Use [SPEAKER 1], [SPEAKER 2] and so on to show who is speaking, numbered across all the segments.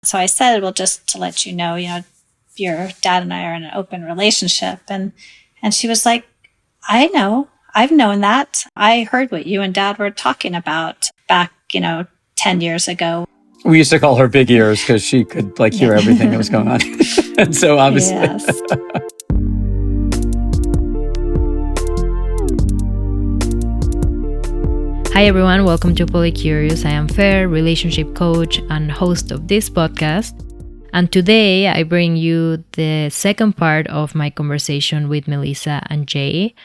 [SPEAKER 1] So I said, well, just to let you know, your dad and I are in an open relationship. And she was like, I know. I've known that. I heard what you and dad were talking about back, 10 years ago.
[SPEAKER 2] We used to call her big ears because she could hear everything that was going on. And so obviously.
[SPEAKER 1] Yes.
[SPEAKER 3] Hi everyone, welcome to Polycurious. I am Fer, relationship coach and host of this podcast. And today I bring you the second part of my conversation with Melissa and Jay.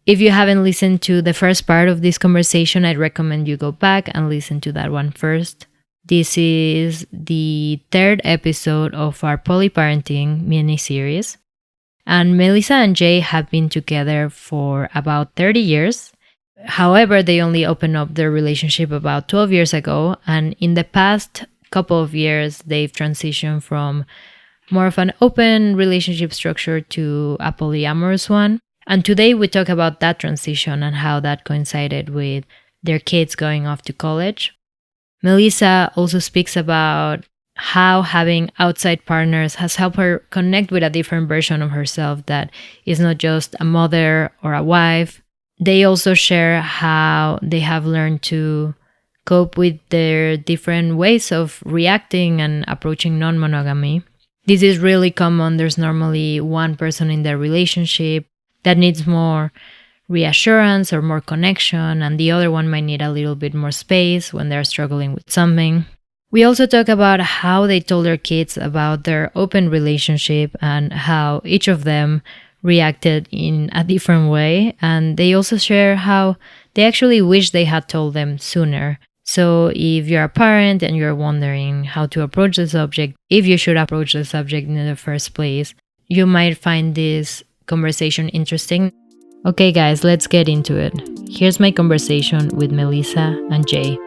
[SPEAKER 3] If you haven't listened to the first part of this conversation, I'd recommend you go back and listen to that one first. This is the third episode of our polyparenting mini-series. And Melissa and Jay have been together for about 30 years. However, they only opened up their relationship about 12 years ago. And in the past couple of years, they've transitioned from more of an open relationship structure to a polyamorous one. And today we talk about that transition and how that coincided with their kids going off to college. Melissa also speaks about how having outside partners has helped her connect with a different version of herself that is not just a mother or a wife. They also share how they have learned to cope with their different ways of reacting and approaching non-monogamy. This is really common. There's normally one person in their relationship that needs more reassurance or more connection, and the other one might need a little bit more space when they're struggling with something. We also talk about how they told their kids about their open relationship and how each of them reacted in a different way. And they also share how they actually wish they had told them sooner. So if you're a parent and you're wondering how to approach the subject, if you should approach the subject in the first place, you might find this conversation interesting. Okay guys, let's get into it. Here's my conversation with Melissa and Jay.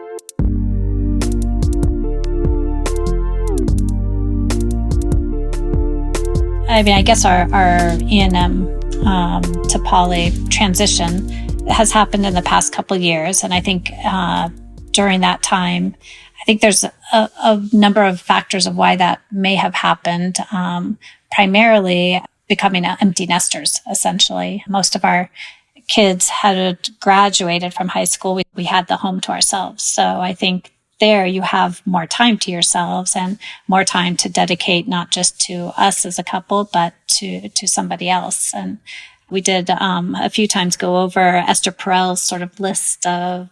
[SPEAKER 1] I mean, I guess our E&M to poly transition has happened in the past couple of years. And I think during that time, I think there's a number of factors of why that may have happened. Primarily becoming empty nesters, essentially. Most of our kids had graduated from high school. We had the home to ourselves. So I think there you have more time to yourselves and more time to dedicate not just to us as a couple, but to somebody else. And we did a few times go over Esther Perel's sort of list of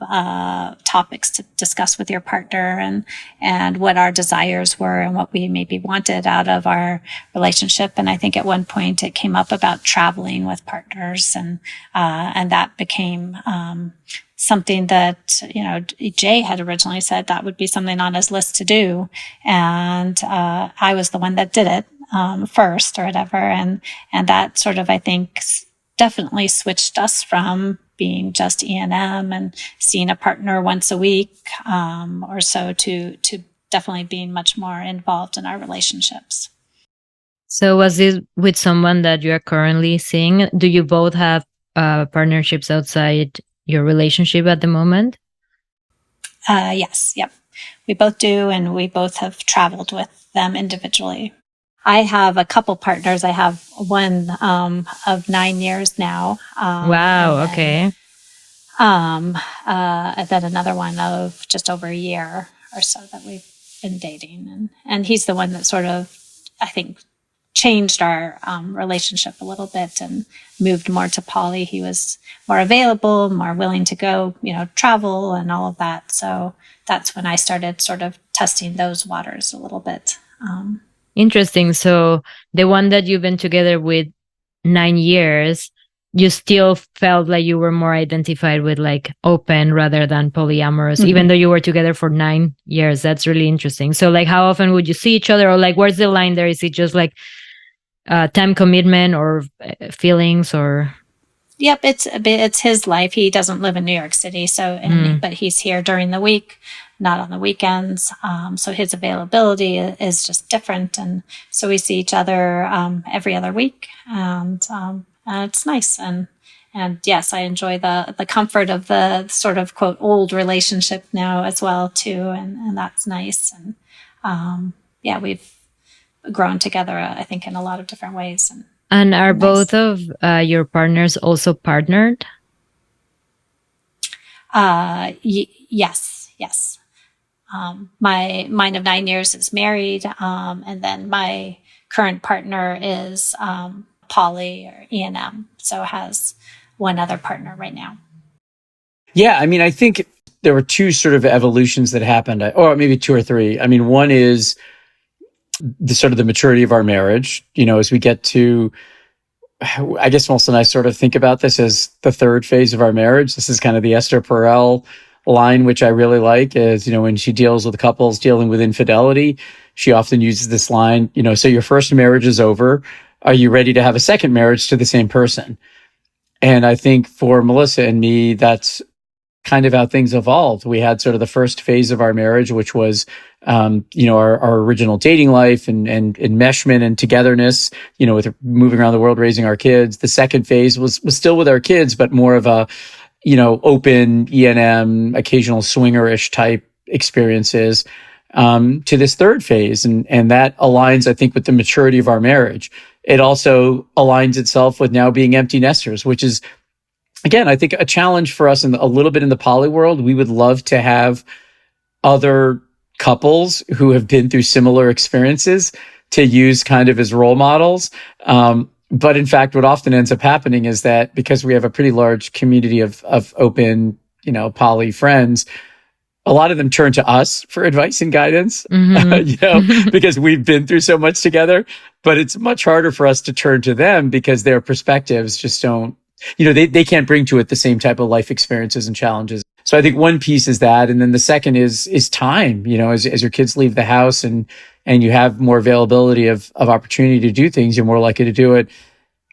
[SPEAKER 1] topics to discuss with your partner and what our desires were and what we maybe wanted out of our relationship. And I think at one point it came up about traveling with partners, and that became something that, Jay had originally said that would be something on his list to do. And I was the one that did it first or whatever. And that sort of, I think, definitely switched us from being just E&M and seeing a partner once a week or so to definitely being much more involved in our relationships.
[SPEAKER 3] So was this with someone that you are currently seeing? Do you both have partnerships outside your relationship at the moment?
[SPEAKER 1] Yes. Yep. We both do. And we both have traveled with them individually. I have a couple partners. I have one of 9 years now.
[SPEAKER 3] Wow. Okay.
[SPEAKER 1] And then another one of just over a year or so that we've been dating. And he's the one that sort of, I think, changed our relationship a little bit and moved more to poly. He was more available, more willing to go, travel and all of that. So that's when I started sort of testing those waters a little bit.
[SPEAKER 3] Interesting. So the one that you've been together with 9 years, you still felt like you were more identified with open rather than polyamorous, even though you were together for 9 years. That's really interesting. So how often would you see each other, or where's the line there? Is it just time commitment or feelings or?
[SPEAKER 1] Yep. It's his life. He doesn't live in New York City. So, but he's here during the week, not on the weekends. So his availability is just different. And so we see each other, every other week, and it's nice. And yes, I enjoy the comfort of the sort of quote old relationship now as well too. And that's nice. And, yeah, we've grown together, I think, in a lot of different ways.
[SPEAKER 3] And are
[SPEAKER 1] Nice.
[SPEAKER 3] both of your partners also partnered?
[SPEAKER 1] Yes. Mine of 9 years is married, and then my current partner is poly or E&M, so has one other partner right now.
[SPEAKER 2] Yeah, I mean, I think there were two sort of evolutions that happened, or maybe two or three. I mean, one is the sort of the maturity of our marriage. As we get to, I guess Melissa and I sort of think about this as the third phase of our marriage. This is kind of the Esther Perel line, which I really like, is, when she deals with couples dealing with infidelity, she often uses this line, so your first marriage is over. Are you ready to have a second marriage to the same person? And I think for Melissa and me, that's kind of how things evolved. We had sort of the first phase of our marriage, which was, our original dating life and enmeshment and togetherness, with moving around the world, raising our kids. The second phase was still with our kids, but more of a, open E&M, occasional swinger-ish type experiences, to this third phase. And that aligns, I think, with the maturity of our marriage. It also aligns itself with now being empty nesters, which is, again, I think a challenge for us a little bit in the poly world. We would love to have other couples who have been through similar experiences to use kind of as role models. But in fact, what often ends up happening is that because we have a pretty large community of open, poly friends, a lot of them turn to us for advice and guidance, because we've been through so much together. But it's much harder for us to turn to them because their perspectives just don't, they can't bring to it the same type of life experiences and challenges. So I think one piece is that. And then the second is time, as your kids leave the house and you have more availability of opportunity to do things, you're more likely to do it.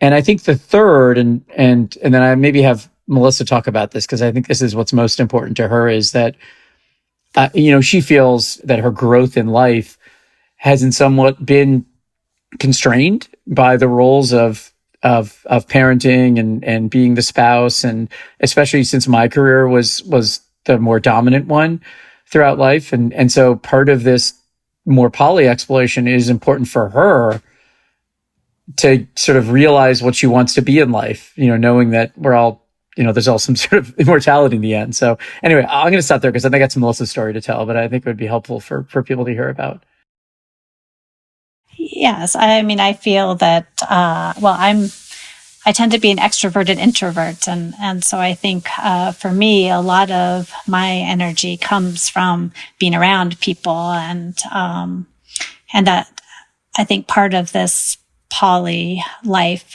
[SPEAKER 2] And I think the third, and then I maybe have Melissa talk about this, because I think this is what's most important to her, is that, she feels that her growth in life hasn't somewhat been constrained by the roles of parenting and being the spouse, and especially since my career was the more dominant one throughout life, and so part of this more poly exploration is important for her to sort of realize what she wants to be in life, knowing that we're all, there's all some sort of immortality in the end. So anyway, I'm going to stop there because I think that's Melissa's story to tell, but I think it would be helpful for people to hear about.
[SPEAKER 1] Yes, I mean, I feel that, I tend to be an extroverted introvert. And so I think, for me, a lot of my energy comes from being around people. And that I think part of this poly life,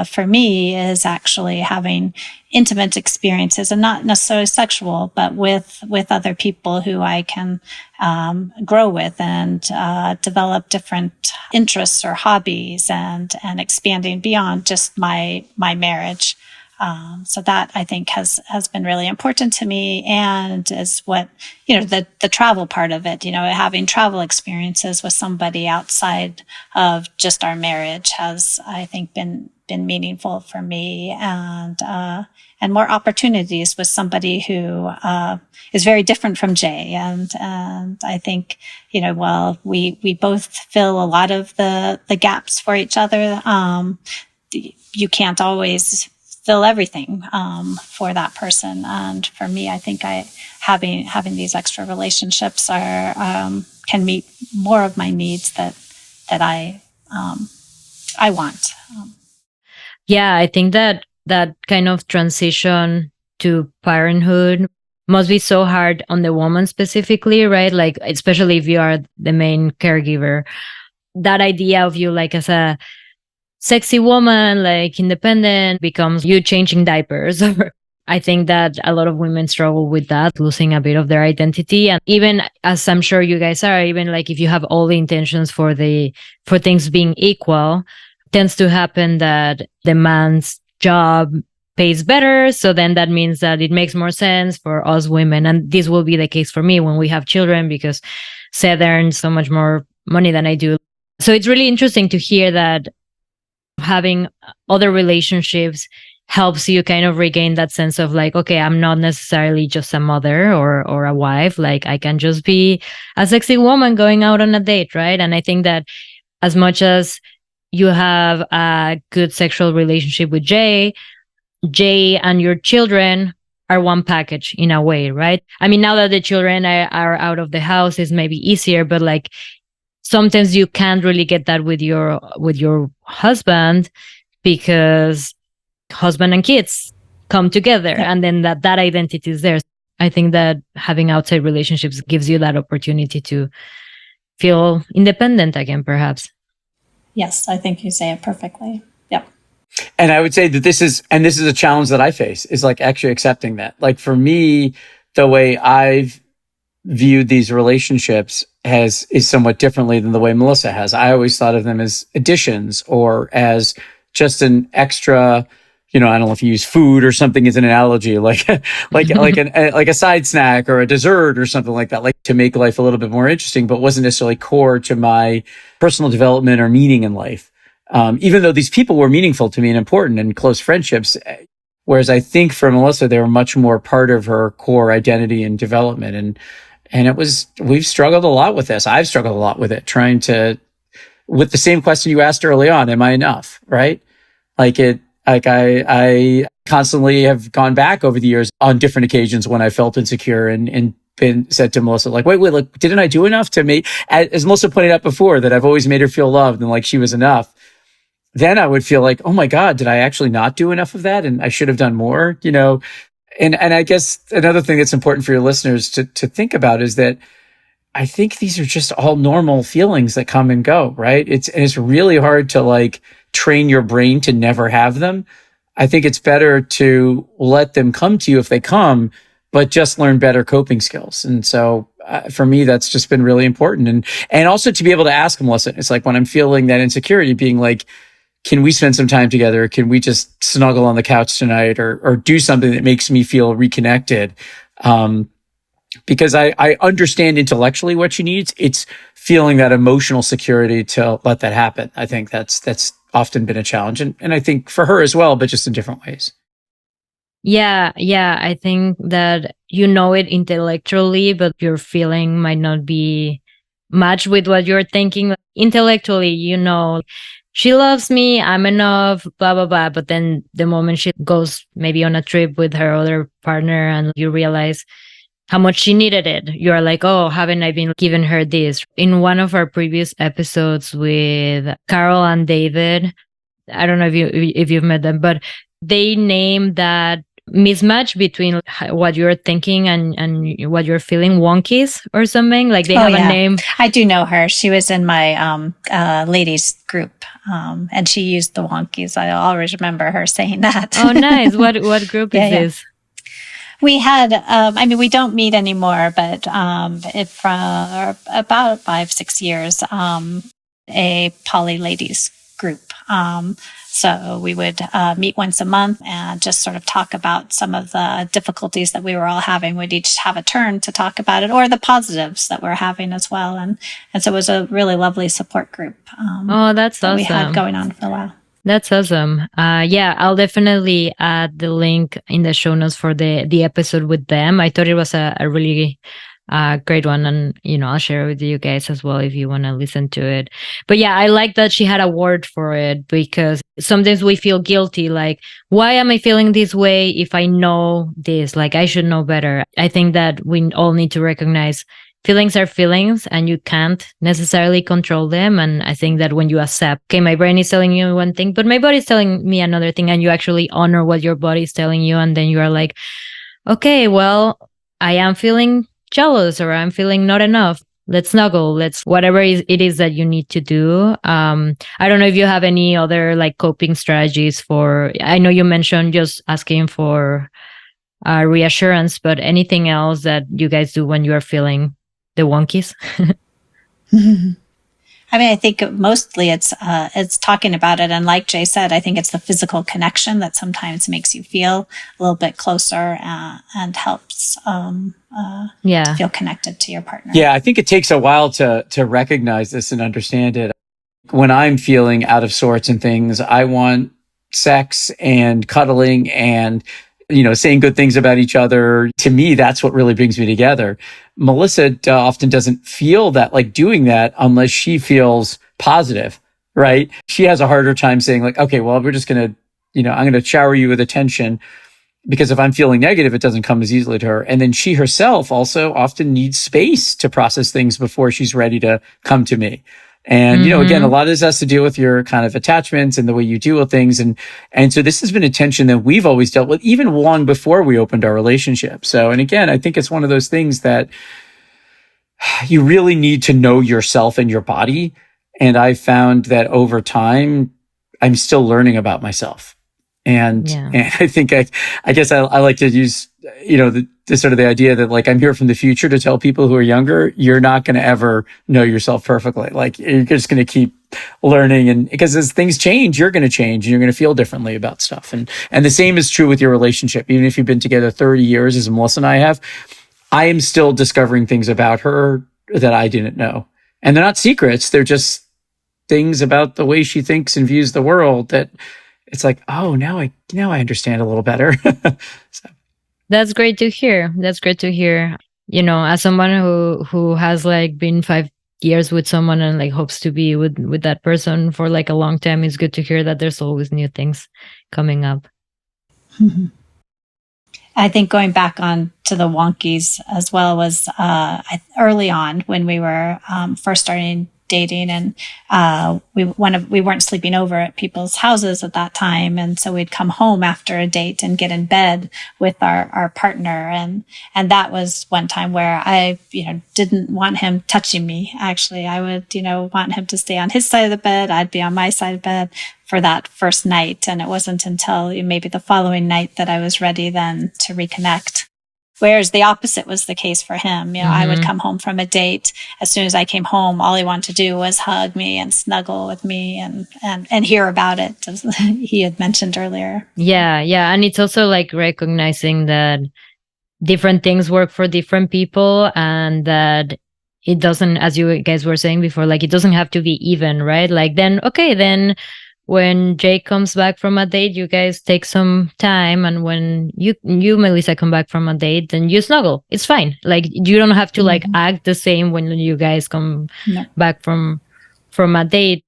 [SPEAKER 1] for me, is actually having intimate experiences, and not necessarily sexual, but with other people who I can grow with and develop different interests or hobbies, and expanding beyond just my marriage. So that I think has been really important to me, and is what, the travel part of it, having travel experiences with somebody outside of just our marriage has, I think, been meaningful for me, and more opportunities with somebody who is very different from Jay, and I think, we both fill a lot of the gaps for each other. You can't always fill everything for that person, and for me, I think having these extra relationships can meet more of my needs that I want.
[SPEAKER 3] Yeah, I think that kind of transition to parenthood must be so hard on the woman specifically, right? Like, especially if you are the main caregiver, that idea of you like as a sexy woman, like independent, becomes you changing diapers. I think that a lot of women struggle with that, losing a bit of their identity. And even, as I'm sure you guys are, even like if you have all the intentions for things being equal, tends to happen that the man's job pays better. So then that means that it makes more sense for us women. And this will be the case for me when we have children, because Seth earns so much more money than I do. So it's really interesting to hear that having other relationships helps you kind of regain that sense of like, okay, I'm not necessarily just a mother or a wife. Like I can just be a sexy woman going out on a date, right? And I think that as much as you have a good sexual relationship with Jay and your children are one package in a way, right? I mean, now that the children are out of the house, is maybe easier, but like sometimes you can't really get that with your husband, because husband and kids come together, and then that identity is there. I think that having outside relationships gives you that opportunity to feel independent again, perhaps.
[SPEAKER 1] Yes, I think you say it perfectly. Yep.
[SPEAKER 2] And I would say that this is a challenge that I face, is like actually accepting that. Like for me, the way I've viewed these relationships is somewhat differently than the way Melissa has. I always thought of them as additions, or as just an extra, I don't know if you use food or something as an analogy, like like a side snack or a dessert or something like that, like to make life a little bit more interesting, but wasn't necessarily core to my personal development or meaning in life. Even though these people were meaningful to me and important and close friendships, whereas I think for Melissa, they were much more part of her core identity and development. And we've struggled a lot with this. I've struggled a lot with it, with the same question you asked early on, am I enough? Right? I constantly have gone back over the years on different occasions when I felt insecure and been said to Melissa, like, wait, like, didn't I do enough to make, as Melissa pointed out before, that I've always made her feel loved and like she was enough. Then I would feel like, oh my God, did I actually not do enough of that? And I should have done more, And I guess another thing that's important for your listeners to think about is that I think these are just all normal feelings that come and go, right? It's really hard to like train your brain to never have them. I think it's better to let them come to you if they come, but just learn better coping skills. And so for me, that's just been really important. And also to be able to ask Melissa, it's like when I'm feeling that insecurity, being like, can we spend some time together? Can we just snuggle on the couch tonight or do something that makes me feel reconnected? Because I understand intellectually what she needs. It's feeling that emotional security to let that happen. I think that's often been a challenge. And I think for her as well, but just in different ways.
[SPEAKER 3] Yeah. I think that it intellectually, but your feeling might not be matched with what you're thinking. Intellectually, she loves me, I'm enough, blah, blah, blah. But then the moment she goes maybe on a trip with her other partner and you realize how much she needed it, you're like, oh, haven't I been giving her this? In one of our previous episodes with Carol and David, I don't know if you've met them, but they named that mismatch between what you're thinking and what you're feeling, Wonkies or something. Like they have a name.
[SPEAKER 1] I do know her. She was in my ladies group, and she used the Wonkies. I always remember her saying that.
[SPEAKER 3] Oh, nice. What group is this?
[SPEAKER 1] We had, we don't meet anymore, but for about 5-6 years, a poly ladies group. So we would meet once a month and just sort of talk about some of the difficulties that we were all having. We'd each have a turn to talk about it, or the positives that we're having as well. And so it was a really lovely support group.
[SPEAKER 3] That's awesome.
[SPEAKER 1] We had going on for a while.
[SPEAKER 3] That's awesome. I'll definitely add the link in the show notes for the episode with them. I thought it was a really great one, and I'll share it with you guys as well if you want to listen to it. But yeah, I like that she had a word for it, because sometimes we feel guilty, like, why am I feeling this way if I know this? Like, I should know better. I think that we all need to recognize feelings are feelings and you can't necessarily control them. And I think that when you accept, okay, my brain is telling you one thing, but my body is telling me another thing, and you actually honor what your body is telling you, and then you are like, okay, well, I am feeling jealous, or I'm feeling not enough. Let's snuggle. Let's whatever it is that you need to do. I don't know if you have any other like coping strategies for. I know you mentioned just asking for reassurance, but anything else that you guys do when you are feeling the wonkies?
[SPEAKER 1] I think mostly it's talking about it. And like Jay said, I think it's the physical connection that sometimes makes you feel a little bit closer and helps feel connected to your partner.
[SPEAKER 2] Yeah, I think it takes a while to recognize this and understand it. When I'm feeling out of sorts and things, I want sex and cuddling and, saying good things about each other. To me, that's what really brings me together. Melissa often doesn't feel that like doing that unless she feels positive, right? She has a harder time saying like, okay, well, we're just going to, I'm going to shower you with attention, because if I'm feeling negative, it doesn't come as easily to her. And then she herself also often needs space to process things before she's ready to come to me. And, again, a lot of this has to deal with your kind of attachments and the way you deal with things. And so this has been a tension that we've always dealt with, even long before we opened our relationship. So, and again, I think it's one of those things that you really need to know yourself and your body. And I found that over time, I'm still learning about myself. And I think I guess I like to use, the sort of the idea that like I'm here from the future to tell people who are younger, you're not going to ever know yourself perfectly. Like you're just going to keep learning, and because as things change, you're going to change and you're going to feel differently about stuff. And the same is true with your relationship. Even if you've been together 30 years, as Melissa and I have, I am still discovering things about her that I didn't know. And they're not secrets. They're just things about the way she thinks and views the world that it's like, oh, now I understand a little better. So.
[SPEAKER 3] That's great to hear. That's great to hear. As someone who has like been 5 years with someone and like hopes to be with that person for like a long time, it's good to hear that there's always new things coming up.
[SPEAKER 1] I think going back on to the Wonkies as well was early on when we were first starting dating, and we weren't sleeping over at people's houses at that time, and so we'd come home after a date and get in bed with our partner, and that was one time where I didn't want him touching me. Actually, I would want him to stay on his side of the bed, I'd be on my side of the bed for that first night, and it wasn't until maybe the following night that I was ready then to reconnect. Whereas the opposite was the case for him. I would come home from a date. As soon as I came home, all he wanted to do was hug me and snuggle with me and hear about it, as he had mentioned earlier.
[SPEAKER 3] Yeah. And it's also like recognizing that different things work for different people, and that it doesn't, as you guys were saying before, like it doesn't have to be even, right? Like then when Jake comes back from a date, you guys take some time, and when you Melissa come back from a date, then you snuggle. It's fine. Like you don't have to like act the same when you guys come back from a date.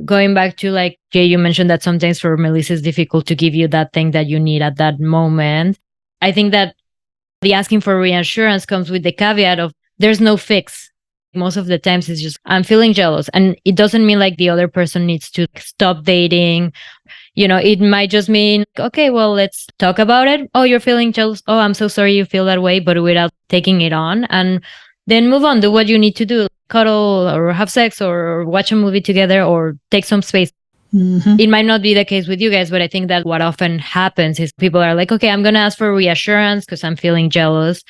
[SPEAKER 3] Going back to like Jay, you mentioned that sometimes for Melissa it's difficult to give you that thing that you need at that moment. I think that the asking for reassurance comes with the caveat of there's no fix. Most of the times it's just, I'm feeling jealous. And it doesn't mean like the other person needs to stop dating. It might just mean, okay, well, let's talk about it. Oh, you're feeling jealous. Oh, I'm so sorry you feel that way, but without taking it on. And then move on, do what you need to do. Cuddle or have sex or watch a movie together or take some space. It might not be the case with you guys, but I think that what often happens is people are like, okay, I'm going to ask for reassurance because I'm feeling jealous.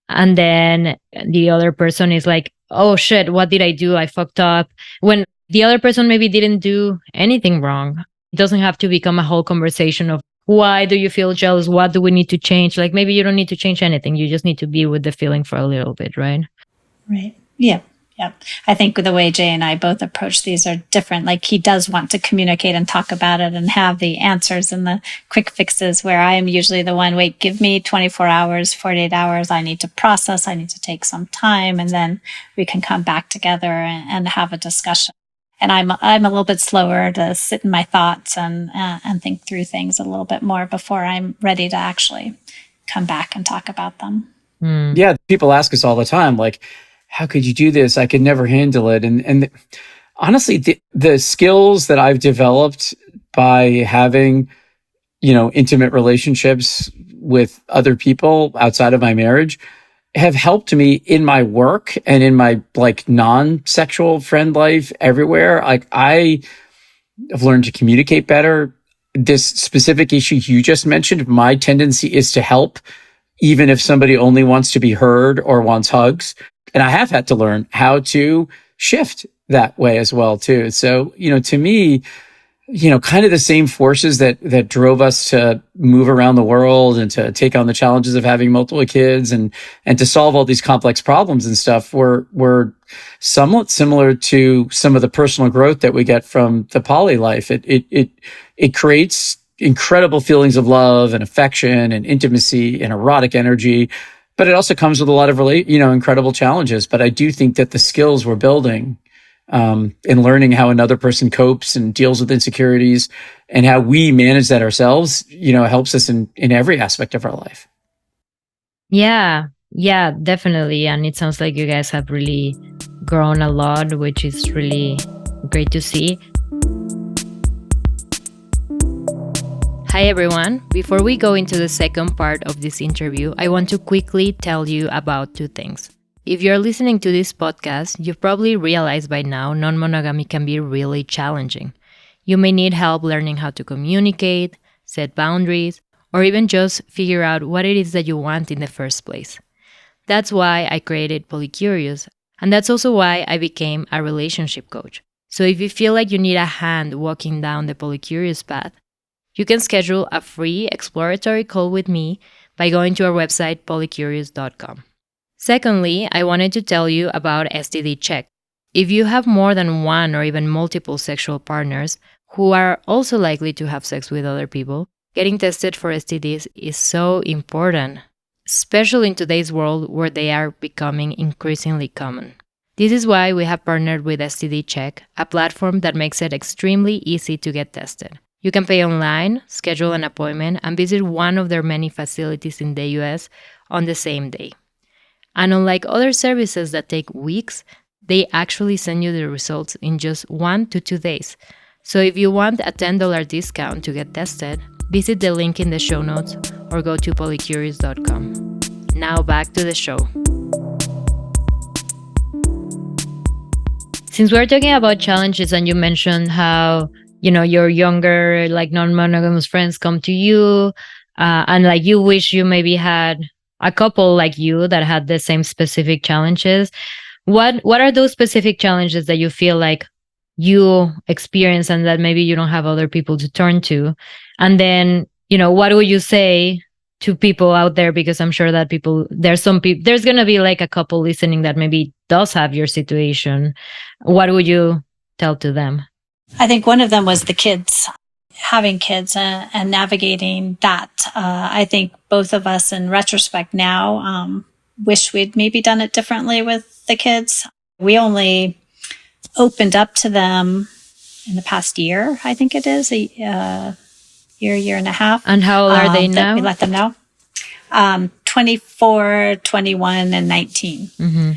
[SPEAKER 3] And then the other person is like, oh shit, what did I do? I fucked up. When the other person maybe didn't do anything wrong. It doesn't have to become a whole conversation of why do you feel jealous? What do we need to change? Like maybe you don't need to change anything. You just need to be with the feeling for a little bit, right?
[SPEAKER 1] Right. Yeah. Yeah. I think the way Jay and I both approach these are different. Like he does want to communicate and talk about it and have the answers and the quick fixes, where I am usually the one, wait, give me 24 hours, 48 hours. I need to process. I need to take some time, and then we can come back together and have a discussion. And I'm a little bit slower to sit in my thoughts and think through things a little bit more before I'm ready to actually come back and talk about them.
[SPEAKER 2] Yeah. People ask us all the time, like, how could you do this? I could never handle it. And honestly, the skills that I've developed by having, intimate relationships with other people outside of my marriage have helped me in my work and in my like non-sexual friend life everywhere. Like I have learned to communicate better. This specific issue you just mentioned, my tendency is to help, even if somebody only wants to be heard or wants hugs. And I have had to learn how to shift that way as well, too. So, to me, kind of the same forces that drove us to move around the world and to take on the challenges of having multiple kids and to solve all these complex problems and stuff were somewhat similar to some of the personal growth that we get from the poly life. It creates incredible feelings of love and affection and intimacy and erotic energy, but it also comes with a lot of incredible challenges. But I do think that the skills we're building in learning how another person copes and deals with insecurities and how we manage that ourselves, helps us in every aspect of our life.
[SPEAKER 3] Yeah, definitely. And it sounds like you guys have really grown a lot, which is really great to see. Hi everyone. Before we go into the second part of this interview, I want to quickly tell you about two things. If you're listening to this podcast, you've probably realized by now non-monogamy can be really challenging. You may need help learning how to communicate, set boundaries, or even just figure out what it is that you want in the first place. That's why I created Polycurious, and that's also why I became a relationship coach. So if you feel like you need a hand walking down the Polycurious path, you can schedule a free exploratory call with me by going to our website polycurious.com. Secondly, I wanted to tell you about STD Check. If you have more than one or even multiple sexual partners who are also likely to have sex with other people, getting tested for STDs is so important, especially in today's world where they are becoming increasingly common. This is why we have partnered with STD Check, a platform that makes it extremely easy to get tested. You can pay online, schedule an appointment, and visit one of their many facilities in the US on the same day. And unlike other services that take weeks, they actually send you the results in just 1 to 2 days. So if you want a $10 discount to get tested, visit the link in the show notes or go to polycurious.com. Now back to the show. Since we're talking about challenges and you mentioned how, your younger, non-monogamous friends come to you and you wish you maybe had a couple like you that had the same specific challenges. What are those specific challenges that you feel like you experience and that maybe you don't have other people to turn to? And then, what would you say to people out there? Because I'm sure that there's going to be a couple listening that maybe does have your situation. What would you tell to them?
[SPEAKER 1] I think one of them was the kids. Having kids and navigating that. I think both of us in retrospect now wish we'd maybe done it differently with the kids. We only opened up to them in the past year, I think it is, a year and a half.
[SPEAKER 3] And how old are they now?
[SPEAKER 1] We let them know. 24, 21, and 19. Mm-hmm.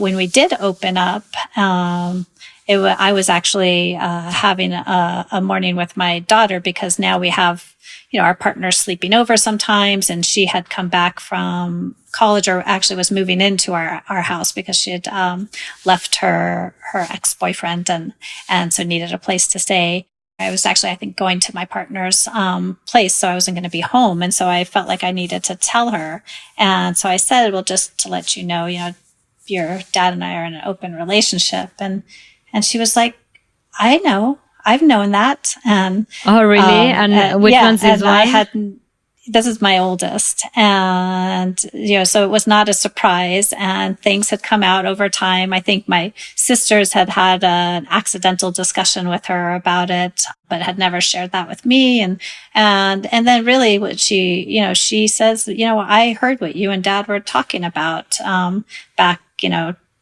[SPEAKER 1] When we did open up, I was actually having a morning with my daughter because now we have, our partners sleeping over sometimes, and she had come back from college, or actually was moving into our house because she had left her ex-boyfriend and so needed a place to stay. I was actually, I think, going to my partner's place, so I wasn't going to be home, and so I felt like I needed to tell her, and so I said, well, just to let you know, your dad and I are in an open relationship, and she was like, I know, I've known that. And
[SPEAKER 3] oh, really? And which one's this one?
[SPEAKER 1] This is my oldest. And, so it was not a surprise, and things had come out over time. I think my sisters had an accidental discussion with her about it, but had never shared that with me. And then really what she says, I heard what you and Dad were talking about, back,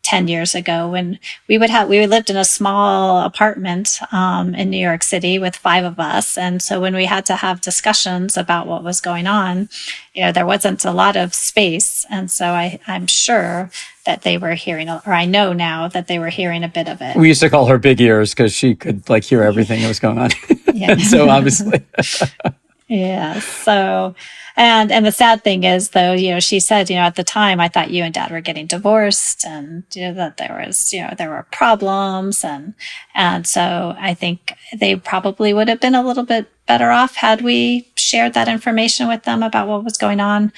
[SPEAKER 1] 10 years ago when we lived in a small apartment in New York City with 5 of us. And so when we had to have discussions about what was going on, there wasn't a lot of space. And so I'm sure that they were hearing, or I know now that they were hearing a bit of it.
[SPEAKER 2] We used to call her Big Ears because she could hear everything that was going on. Yeah. So obviously.
[SPEAKER 1] Yeah. So, and the sad thing is though, she said, at the time I thought you and Dad were getting divorced, and, that there were problems. And so I think they probably would have been a little bit better off had we shared that information with them about what was going on.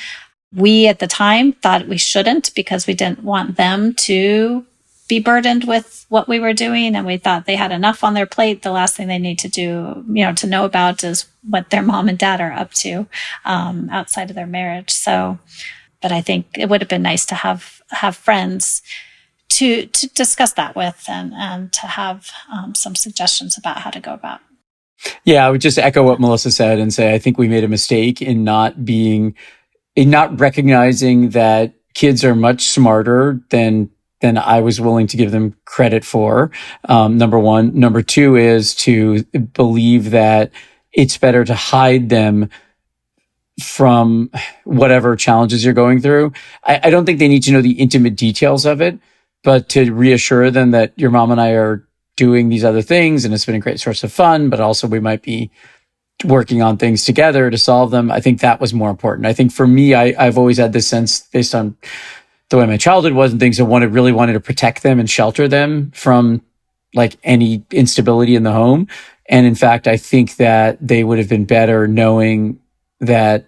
[SPEAKER 1] We at the time thought we shouldn't, because we didn't want them to be burdened with what we were doing, and we thought they had enough on their plate. The last thing they need to do, to know about is what their mom and dad are up to outside of their marriage. So, but I think it would have been nice to have friends to discuss that with, and to have some suggestions about how to go about.
[SPEAKER 2] Yeah, I would just echo what Melissa said and say, I think we made a mistake in not recognizing that kids are much smarter than I was willing to give them credit for. Number one. Number two is to believe that it's better to hide them from whatever challenges you're going through. I don't think they need to know the intimate details of it, but to reassure them that your mom and I are doing these other things and it's been a great source of fun, but also we might be working on things together to solve them. I think that was more important. I think for me, I've always had this sense, based on the way my childhood was and things, I really wanted to protect them and shelter them from like any instability in the home. And in fact, I think that they would have been better knowing that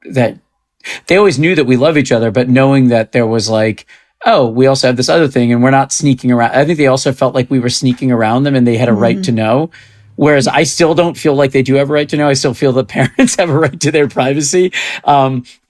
[SPEAKER 2] they always knew that we love each other, but knowing that there was like, oh, we also have this other thing and we're not sneaking around. I think they also felt like we were sneaking around them and they had a right to know. Whereas I still don't feel like they do have a right to know. I still feel that parents have a right to their privacy,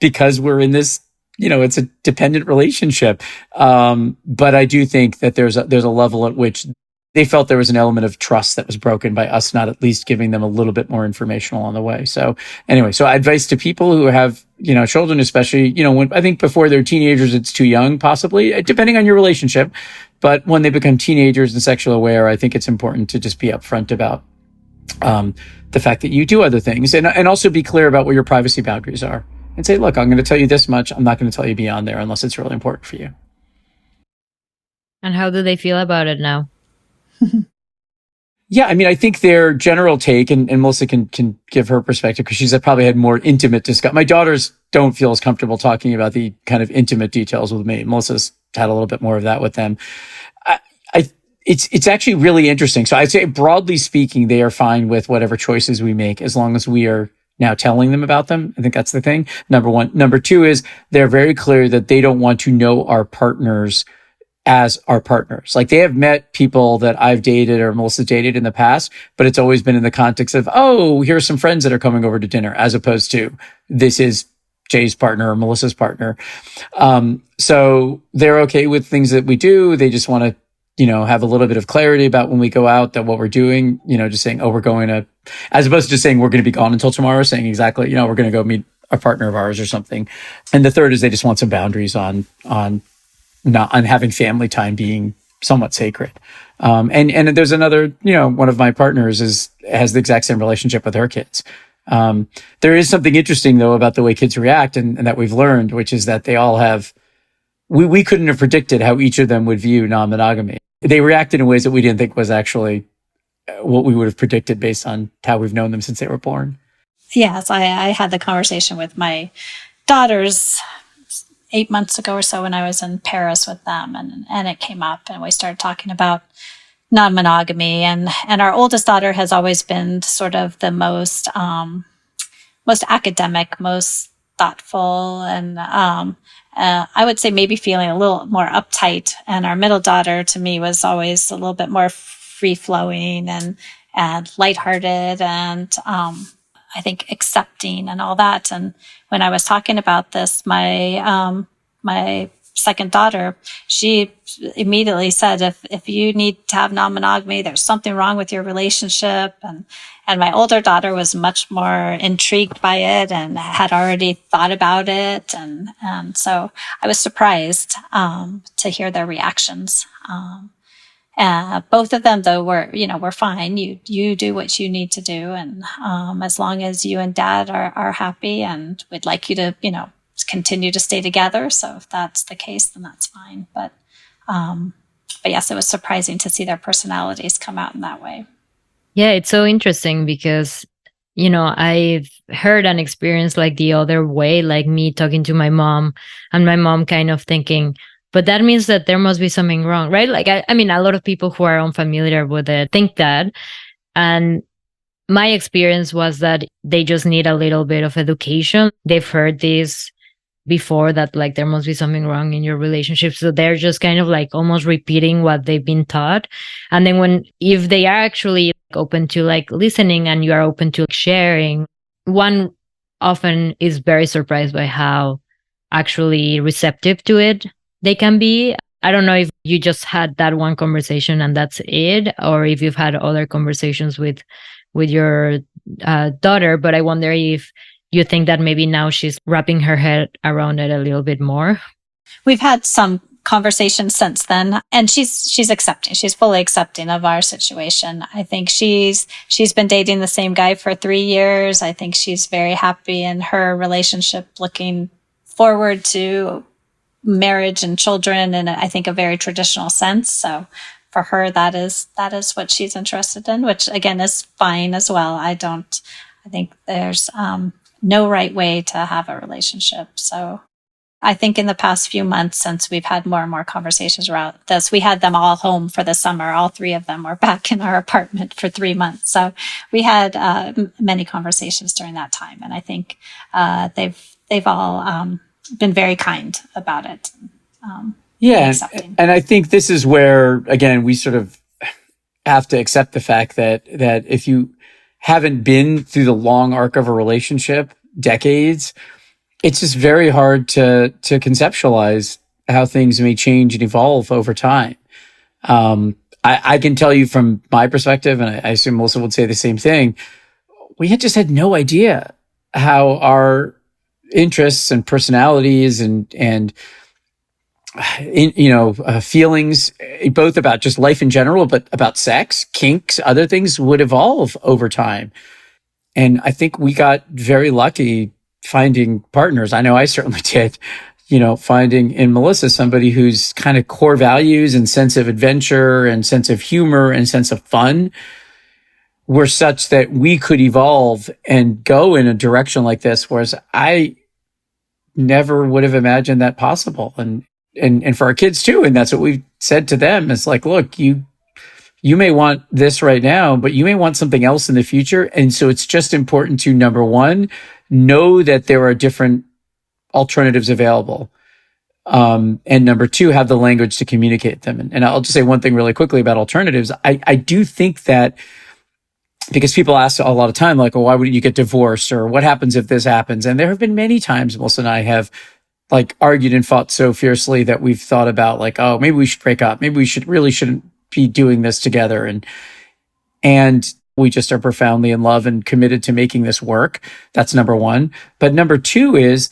[SPEAKER 2] because we're in this, it's a dependent relationship. But I do think that there's a level at which they felt there was an element of trust that was broken by us not at least giving them a little bit more information along the way. So anyway, advice to people who have, children, especially, when I think before they're teenagers, it's too young, possibly, depending on your relationship. But when they become teenagers and sexually aware, I think it's important to just be upfront about the fact that you do other things, and also be clear about what your privacy boundaries are and say, look, I'm going to tell you this much. I'm not going to tell you beyond there unless it's really important for you.
[SPEAKER 3] And how do they feel about it now?
[SPEAKER 2] Yeah, I mean, I think their general take, and Melissa can give her perspective because she's probably had more intimate discussion. My daughters don't feel as comfortable talking about the kind of intimate details with me. Melissa's had a little bit more of that with them. It's actually really interesting. So I'd say, broadly speaking, they are fine with whatever choices we make as long as we are now telling them about them. I think that's the thing. Number one. Number two is they're very clear that they don't want to know our partners as our partners. Like, they have met people that I've dated or Melissa dated in the past, but it's always been in the context of, oh, here's some friends that are coming over to dinner, as opposed to this is Jay's partner or Melissa's partner. So they're okay with things that we do. They just want to, have a little bit of clarity about when we go out, that what we're doing, just saying, oh, we're going to, as opposed to just saying we're going to be gone until tomorrow, saying exactly, we're going to go meet a partner of ours or something. And the third is they just want some boundaries on having family time being somewhat sacred. And there's another, one of my partners has the exact same relationship with her kids. There is something interesting though about the way kids react and that we've learned, which is that they all have, we couldn't have predicted how each of them would view non-monogamy. They reacted in ways that we didn't think was actually what we would have predicted based on how we've known them since they were born.
[SPEAKER 1] Yes, I had the conversation with my daughters 8 months ago or so when I was in Paris with them, and it came up, and we started talking about non-monogamy, and our oldest daughter has always been sort of the most academic, most thoughtful, and I would say maybe feeling a little more uptight. And our middle daughter, to me, was always a little bit more free-flowing and lighthearted, and I think accepting and all that. And when I was talking about this, my second daughter, she immediately said, if you need to have non-monogamy, there's something wrong with your relationship. And my older daughter was much more intrigued by it and had already thought about it. And so I was surprised to hear their reactions. Both of them, though, were fine. You do what you need to do. And as long as you and Dad are happy, and we'd like you to, continue to stay together. So if that's the case, then that's fine. But yes, it was surprising to see their personalities come out in that way.
[SPEAKER 3] Yeah, it's so interesting because, I've heard an experience like the other way, like me talking to my mom and my mom kind of thinking, but that means that there must be something wrong, right? Like, I mean, a lot of people who are unfamiliar with it think that. And my experience was that they just need a little bit of education. They've heard these before that like there must be something wrong in your relationship, so they're just kind of like almost repeating what they've been taught. And then when if they are actually open to like listening and you are open to sharing, one often is very surprised by how actually receptive to it they can be. I don't know if you just had that one conversation and that's it, or if you've had other conversations with your daughter, but I wonder if you think that maybe now she's wrapping her head around it a little bit more.
[SPEAKER 1] We've had some conversations since then, and she's accepting. She's fully accepting of our situation. I think she's been dating the same guy for 3 years. I think she's very happy in her relationship, looking forward to marriage and children in, I think, a very traditional sense. So for her, that is what she's interested in, which again is fine as well. I think there's no right way to have a relationship. So I think in the past few months, since we've had more and more conversations around this, we had them all home for the summer. All 3 of them were back in our apartment for 3 months. So we had many conversations during that time. And I think they've all been very kind about it.
[SPEAKER 2] Yeah. And I think this is where, again, we sort of have to accept the fact that if you haven't been through the long arc of a relationship, decades, it's just very hard to conceptualize how things may change and evolve over time. I can tell you from my perspective, and I assume Melissa would say the same thing, we just had no idea how our interests and personalities and feelings, both about just life in general, but about sex, kinks, other things would evolve over time. And I think we got very lucky finding partners. I know I certainly did, finding in Melissa somebody whose kind of core values and sense of adventure and sense of humor and sense of fun were such that we could evolve and go in a direction like this, whereas I never would have imagined that possible. And for our kids too. And that's what we've said to them. It's like, look, you may want this right now, but you may want something else in the future. And so it's just important to, number one, know that there are different alternatives available. And number two, have the language to communicate them. And I'll just say one thing really quickly about alternatives. I do think that, because people ask a lot of time, like, oh, why wouldn't you get divorced? Or what happens if this happens? And there have been many times Melissa and I have like argued and fought so fiercely that we've thought about like, oh, maybe we should break up. Maybe we shouldn't be doing this together. And we just are profoundly in love and committed to making this work. That's number one. But number two is,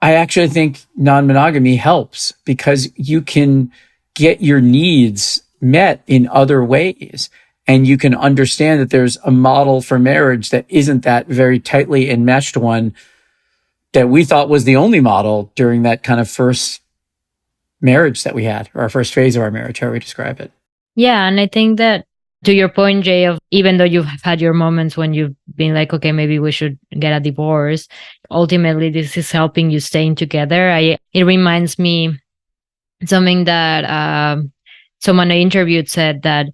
[SPEAKER 2] I actually think non-monogamy helps because you can get your needs met in other ways. And you can understand that there's a model for marriage that isn't that very tightly enmeshed one that we thought was the only model during that kind of first marriage that we had, or our first phase of our marriage, how we describe it.
[SPEAKER 3] Yeah. And I think that to your point, Jay, of even though you've had your moments when you've been like, okay, maybe we should get a divorce, ultimately this is helping you staying together. It reminds me something that someone I interviewed said, that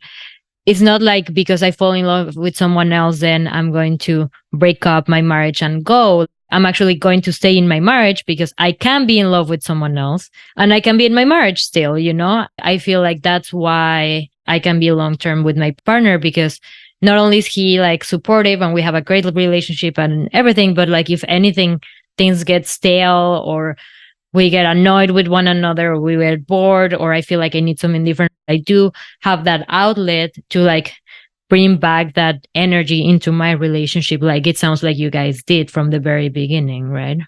[SPEAKER 3] it's not like because I fall in love with someone else, then I'm going to break up my marriage and go. I'm actually going to stay in my marriage because I can be in love with someone else and I can be in my marriage still, I feel like that's why I can be long-term with my partner, because not only is he like supportive and we have a great relationship and everything, but like if anything, things get stale or we get annoyed with one another or we get bored or I feel like I need something different, I do have that outlet to like bring back that energy into my relationship, like it sounds like you guys did from the very beginning, right?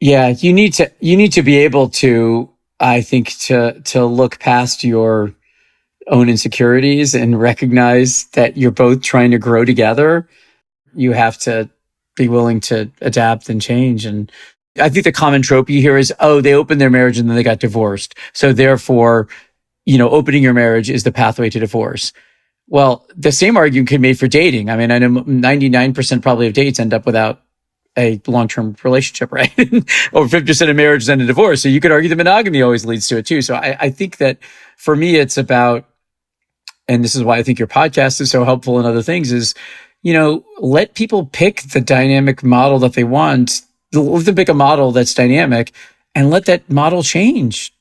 [SPEAKER 2] Yeah, you need to be able to, I think, to look past your own insecurities and recognize that you're both trying to grow together. You have to be willing to adapt and change. And I think the common trope you hear is, oh, they opened their marriage and then they got divorced. So therefore, opening your marriage is the pathway to divorce. Well, the same argument can be made for dating. I mean, I know 99% probably of dates end up without a long-term relationship, right? Over 50% of marriages end in divorce. So you could argue that monogamy always leads to it too. So I think that for me, it's about, and this is why I think your podcast is so helpful and other things, is, let people pick the dynamic model that they want. Let them pick a model that's dynamic and let that model change.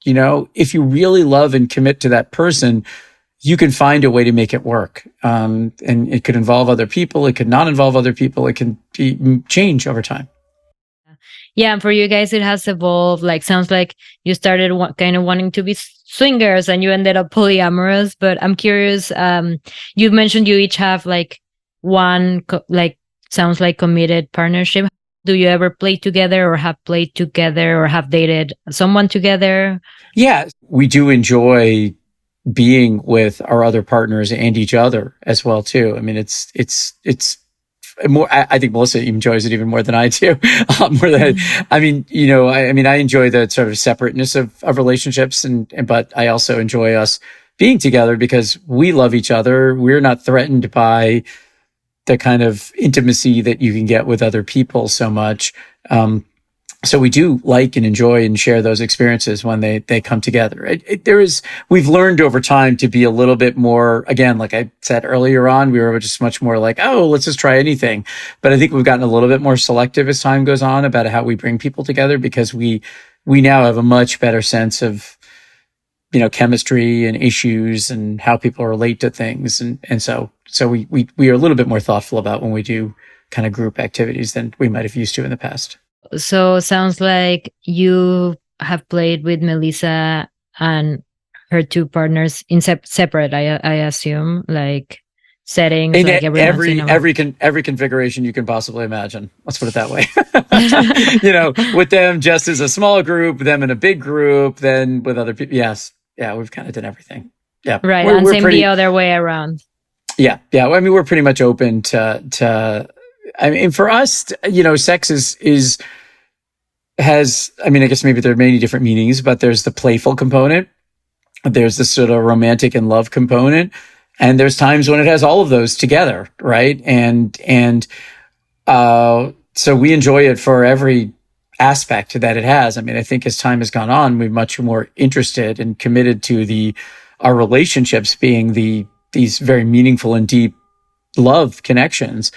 [SPEAKER 2] If you really love and commit to that person, you can find a way to make it work. And it could involve other people. It could not involve other people. It can change over time.
[SPEAKER 3] Yeah, and for you guys, it has evolved. Like, sounds like you started kind of wanting to be swingers, and you ended up polyamorous. But I'm curious. You mentioned you each have like one, sounds like committed partnership. Do you ever play together, or have played together, or have dated someone together?
[SPEAKER 2] Yeah, we do enjoy being with our other partners and each other as well too. I mean, it's more. I think Melissa enjoys it even more than I do. More than I mean, I enjoy the sort of separateness of relationships, but I also enjoy us being together because we love each other. We're not threatened by the kind of intimacy that you can get with other people so much. So we do like and enjoy and share those experiences when they come together. We've learned over time to be a little bit more, again, like I said earlier on, we were just much more like, oh, let's just try anything. But I think we've gotten a little bit more selective as time goes on about how we bring people together, because we now have a much better sense of, chemistry and issues and how people relate to things. And so we are a little bit more thoughtful about when we do kind of group activities than we might have used to in the past.
[SPEAKER 3] So sounds like you have played with Melissa and her two partners in separate, I assume, like settings,
[SPEAKER 2] in
[SPEAKER 3] like
[SPEAKER 2] every configuration you can possibly imagine. Let's put it that way. With them just as a small group, them in a big group, then with other people. Yes. Yeah, we've kind of done everything. Yeah.
[SPEAKER 3] Right. And same the other way around.
[SPEAKER 2] Yeah. Yeah. I mean, we're pretty much open to I mean, for us, sex I guess maybe there are many different meanings, but there's the playful component. There's the sort of romantic and love component. And there's times when it has all of those together. Right. So we enjoy it for every aspect that it has. I mean, I think as time has gone on, we're much more interested and committed to our relationships being these very meaningful and deep love connections.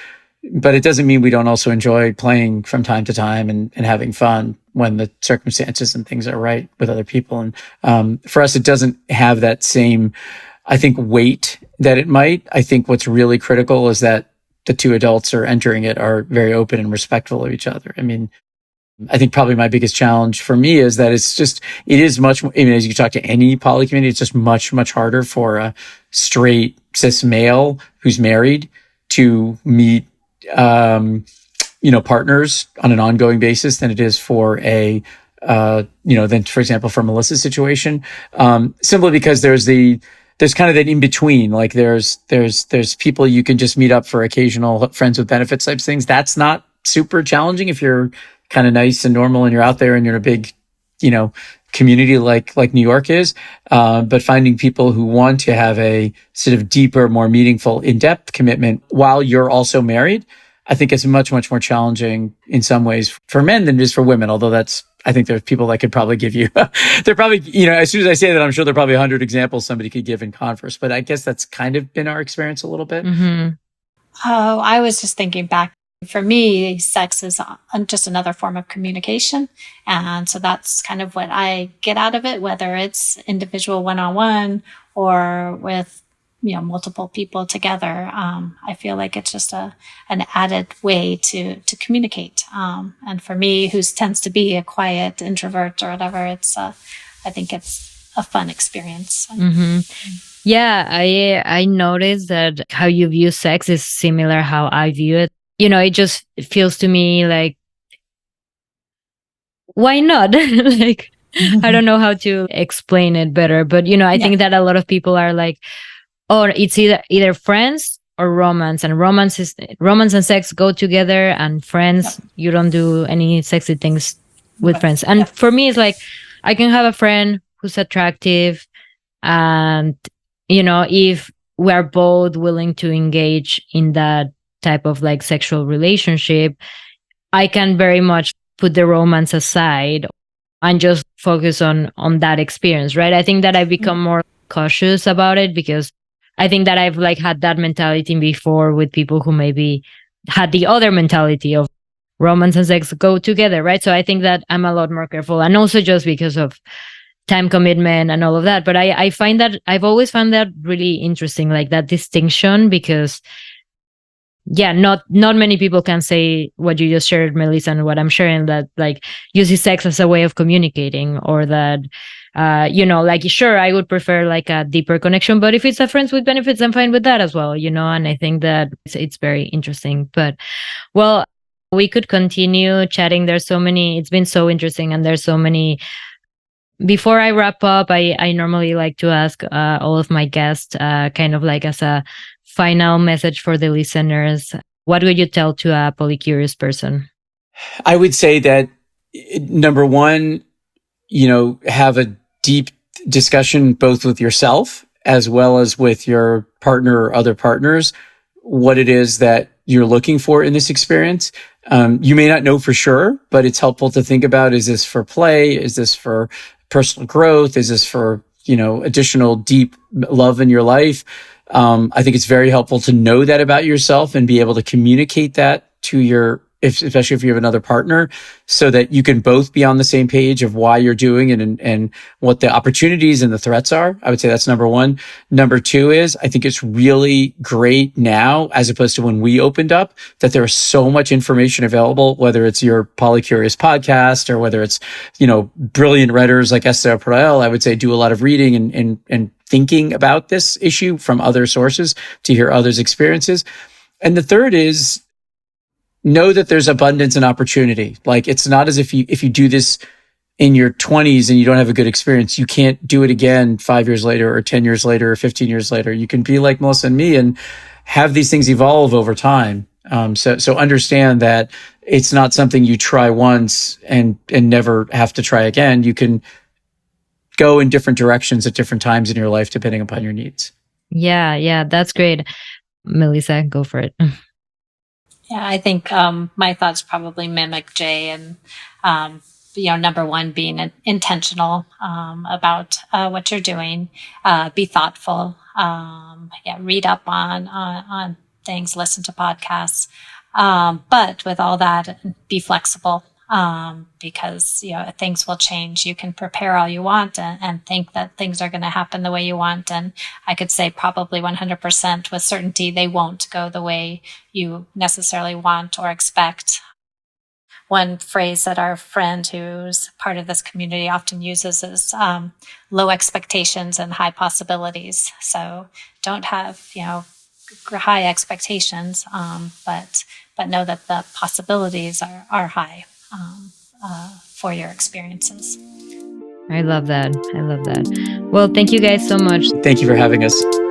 [SPEAKER 2] But it doesn't mean we don't also enjoy playing from time to time and having fun when the circumstances and things are right with other people. And for us, it doesn't have that same, I think, weight that it might. I think what's really critical is that the two adults are entering it are very open and respectful of each other. I mean, I think probably my biggest challenge for me is that it is much, as you talk to any poly community, it's just much, much harder for a straight cis male who's married to meet, partners on an ongoing basis than it is for than for example, for Melissa's situation, simply because there's kind of that in between, like there's people you can just meet up for occasional friends with benefits types things. That's not super challenging if you're kind of nice and normal and you're out there and you're in a big, community like New York is. But finding people who want to have a sort of deeper, more meaningful, in-depth commitment while you're also married, I think it's much, much more challenging in some ways for men than it is for women. Although I think there's people that could probably give you, they're probably, as soon as I say that, I'm sure there are probably 100 examples somebody could give in converse. But I guess that's kind of been our experience a little bit.
[SPEAKER 1] Mm-hmm. Oh, I was just thinking back. For me, sex is just another form of communication. And so that's kind of what I get out of it, whether it's individual one-on-one or with, multiple people together. I feel like it's just an added way to communicate. And for me, who tends to be a quiet introvert or whatever, I think it's a fun experience.
[SPEAKER 3] Mm-hmm. Yeah, I noticed that how you view sex is similar how I view it. It feels to me like, why not? Like, I don't know how to explain it better, but I think that a lot of people are like, oh, it's either friends or romance, and romance and sex go together, and friends, you don't do any sexy things with friends. And for me, it's like, I can have a friend who's attractive, and if we're both willing to engage in that type of like sexual relationship, I can very much put the romance aside and just focus on that experience, right? I think that I've become more cautious about it, because I think that I've like had that mentality before with people who maybe had the other mentality of romance and sex go together, right? So I think that I'm a lot more careful, and also just because of time commitment and all of that. But I find that I've always found that really interesting, like that distinction, because yeah, not many people can say what you just shared, Melissa, and what I'm sharing, that like uses sex as a way of communicating, or that like, sure, I would prefer like a deeper connection, but if it's a friends with benefits, I'm fine with that as well, and I think that it's very interesting. But well, we could continue chatting. It's been so interesting, and there's so many. Before I wrap up, I normally like to ask all of my guests, kind of like as a final message for the listeners, what would you tell to a polycurious person?
[SPEAKER 2] I would say that number one, have a deep discussion both with yourself as well as with your partner or other partners, what it is that you're looking for in this experience. You may not know for sure, but it's helpful to think about, is this for play? Is this for personal growth? Is this for, additional deep love in your life? I think it's very helpful to know that about yourself and be able to communicate that to especially if you have another partner, so that you can both be on the same page of why you're doing it and what the opportunities and the threats are. I would say that's number one. Number two is, I think it's really great now, as opposed to when we opened up, that there is so much information available, whether it's your Polycurious podcast or whether it's, brilliant writers like Esther Perel. I would say do a lot of reading and thinking about this issue from other sources to hear others' experiences. And the third is, know that there's abundance and opportunity. Like, it's not as if you do this in your 20s and you don't have a good experience, you can't do it again 5 years later or 10 years later or 15 years later. You can be like Melissa and me and have these things evolve over time. So understand that it's not something you try once and never have to try again. You can go in different directions at different times in your life, depending upon your needs.
[SPEAKER 3] Yeah, that's great. Melissa, go for it.
[SPEAKER 1] Yeah, I think my thoughts probably mimic Jay, and number one, being intentional about what you're doing. Be thoughtful. Read up on things, listen to podcasts. But with all that, be flexible. Because things will change. You can prepare all you want and think that things are going to happen the way you want, and I could say probably 100% with certainty they won't go the way you necessarily want or expect. One phrase that our friend who's part of this community often uses is low expectations and high possibilities. So don't have high expectations, but know that the possibilities are high. For your experiences.
[SPEAKER 3] I love that. Well, thank you guys so much.
[SPEAKER 2] Thank you for having us.